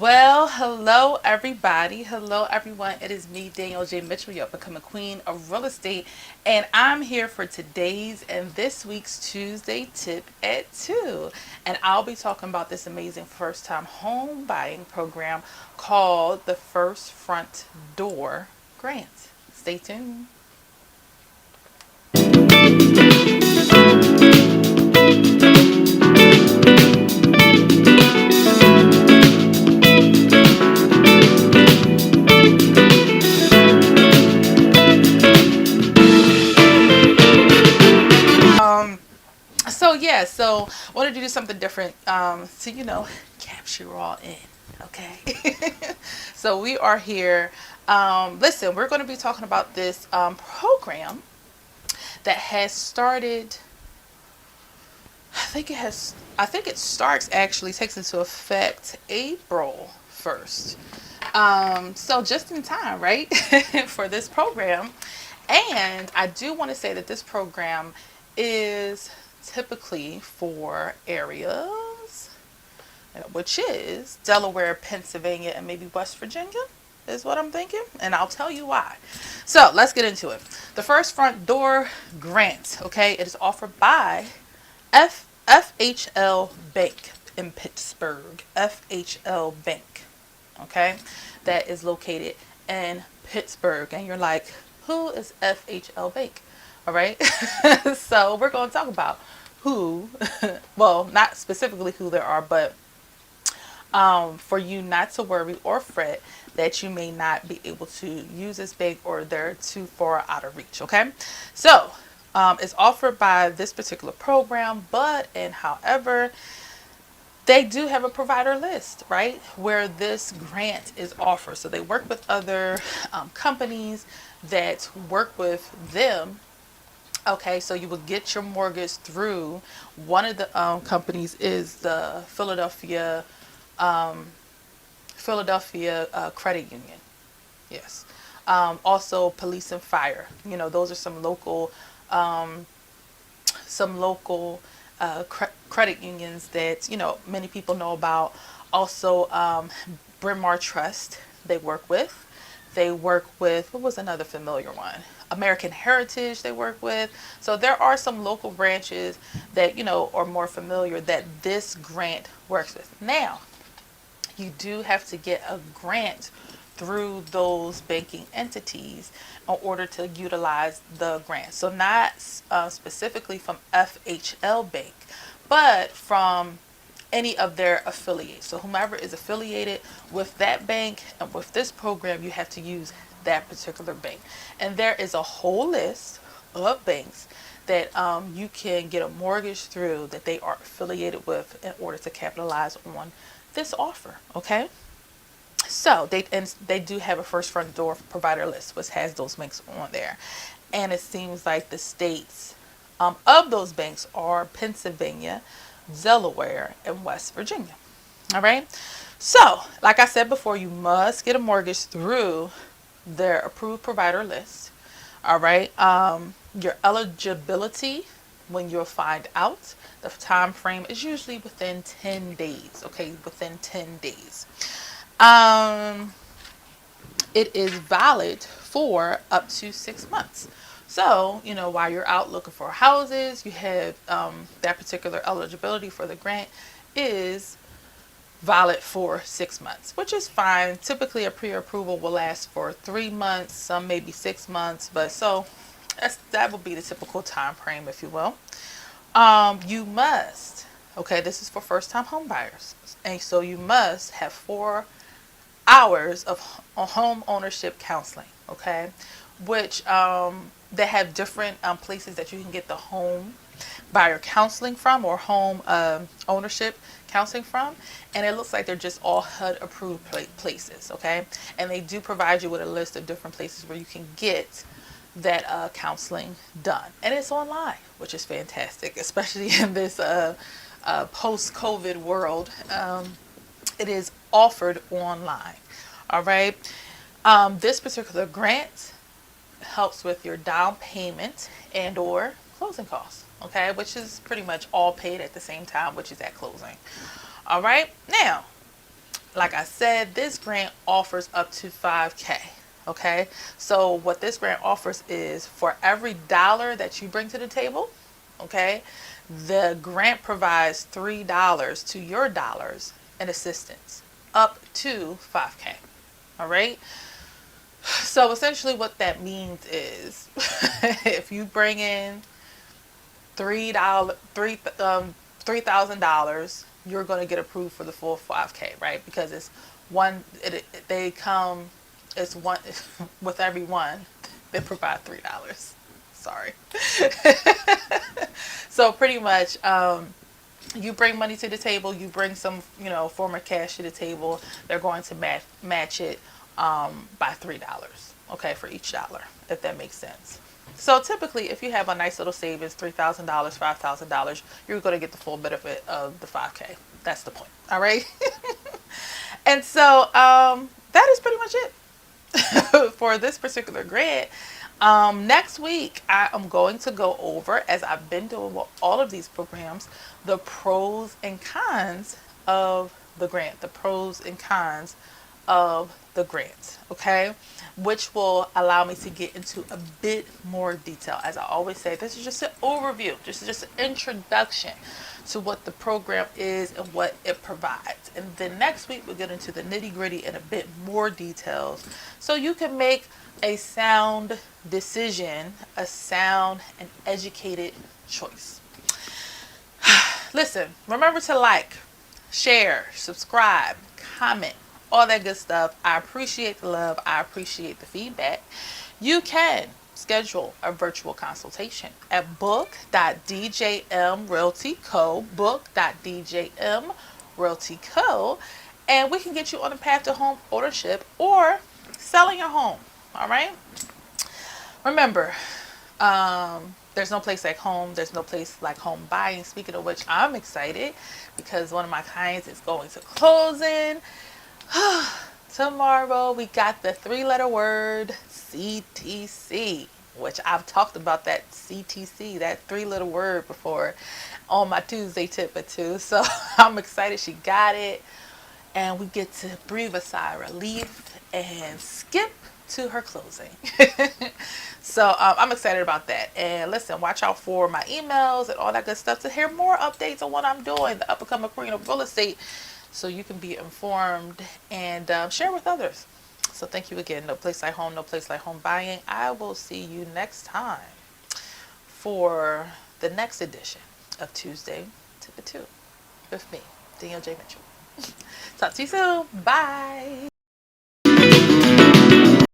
Well, hello everybody. Hello everyone. It is me, Danielle J. Mitchell, your becoming queen of real estate, and I'm here for today's and this week's Tuesday tip at 2. And I'll be talking about this amazing first time home buying program called the First Front Door Grant. Stay tuned. So wanted to do something different to capture you all in. Okay. So we are here. Listen, we're going to be talking about this program that has started. I think it starts actually takes into effect April 1st. So just in time, right, for this program. And I do want to say that this program is typically for areas, which is Delaware, Pennsylvania, and maybe West Virginia, is what I'm thinking. And I'll tell you why. So let's get into it. The First Front Door Grant, okay, it is offered by FHL Bank in Pittsburgh. FHL Bank, okay, that is located in Pittsburgh. And you're like, who is FHL Bank? All right. So we're going to talk about who, well, not specifically who there are, but for you not to worry or fret that you may not be able to use this bank or they're too far out of reach. Okay. So it's offered by this particular program, and however, they do have a provider list, right, where this grant is offered. So they work with other companies that work with them. Okay, so you will get your mortgage through one of the companies is the Philadelphia Credit Union. Yes. Also, police and fire. Those are some local credit unions that many people know about. Also, Bryn Mawr Trust they work with. They work with, what was another familiar one? American Heritage they work with. So there are some local branches that are more familiar that this grant works with. Now, you do have to get a grant through those banking entities in order to utilize the grant. So not specifically from FHL Bank, but from any of their affiliates. So whomever is affiliated with that bank and with this program, you have to use that particular bank. And there is a whole list of banks that you can get a mortgage through that they are affiliated with in order to capitalize on this offer. Okay. So they do have a First Front Door provider list, which has those banks on there. And it seems like the states of those banks are Pennsylvania, Delaware, and West Virginia. All right. So, like I said before, you must get a mortgage through their approved provider list. All right. Your eligibility, when you'll find out, the time frame is usually within 10 days. Okay, within 10 days. It is valid for up to 6 months. So, while you're out looking for houses, you have that particular eligibility for the grant is valid for 6 months, which is fine. Typically, a pre-approval will last for 3 months, some maybe 6 months, but so that will be the typical time frame, if you will. You must, okay, this is for first-time home buyers, and so you must have 4 hours of home ownership counseling, okay, which they have different places that you can get the home buyer counseling from or home ownership counseling from, and it looks like they're just all HUD approved places, okay, and they do provide you with a list of different places where you can get that counseling done, and it's online, which is fantastic, especially in this post-COVID world. It is offered online. All right. This particular grant helps with your down payment and or closing costs. Okay, which is pretty much all paid at the same time, which is at closing. All right. Now, like I said, this grant offers up to 5K. Okay, so what this grant offers is for every dollar that you bring to the table, okay, the grant provides $3 to your dollars in assistance up to 5K. All right. So essentially what that means is if you bring in $3, $3,000, you're going to get approved for the full 5K, right? Because it's one, they come, it's one, with every one, they provide $3. Sorry. So pretty much, you bring money to the table, you bring some, form of cash to the table, they're going to match it by $3, okay, for each dollar, if that makes sense. So typically, if you have a nice little savings, $3,000, $5,000, you're going to get the full benefit of the 5K. That's the point. All right. And so that is pretty much it for this particular grant. Next week, I am going to go over, as I've been doing with all of these programs, the pros and cons of the grant, the pros and cons of the grant, okay, which will allow me to get into a bit more detail. As I always say, this is just an overview, just an introduction to what the program is and what it provides. And then next week we'll get into the nitty gritty and a bit more details so you can make a sound decision, a sound and educated choice. Listen, remember to like, share, subscribe, comment, all that good stuff. I appreciate the love. I appreciate the feedback. You can schedule a virtual consultation at book.djmrealty.co, book.djmrealty.co, and we can get you on the path to home ownership or selling your home. All right. Remember, there's no place like home. There's no place like home buying. Speaking of which, I'm excited because one of my clients is going to closing. Tomorrow. We got the 3-letter word CTC, which I've talked about that CTC, that 3-letter word before on my Tuesday tip at 2. So I'm excited she got it. And we get to breathe a sigh of relief and skip to her closing. So I'm excited about that. And listen, watch out for my emails and all that good stuff to hear more updates on what I'm doing, the up-and-coming queen of real estate, so you can be informed and share with others. So thank you again. No place like home, no place like home buying. I will see you next time for the next edition of Tuesday Tip at 2 with me, Danielle J. Mitchell. Talk to you soon. Bye.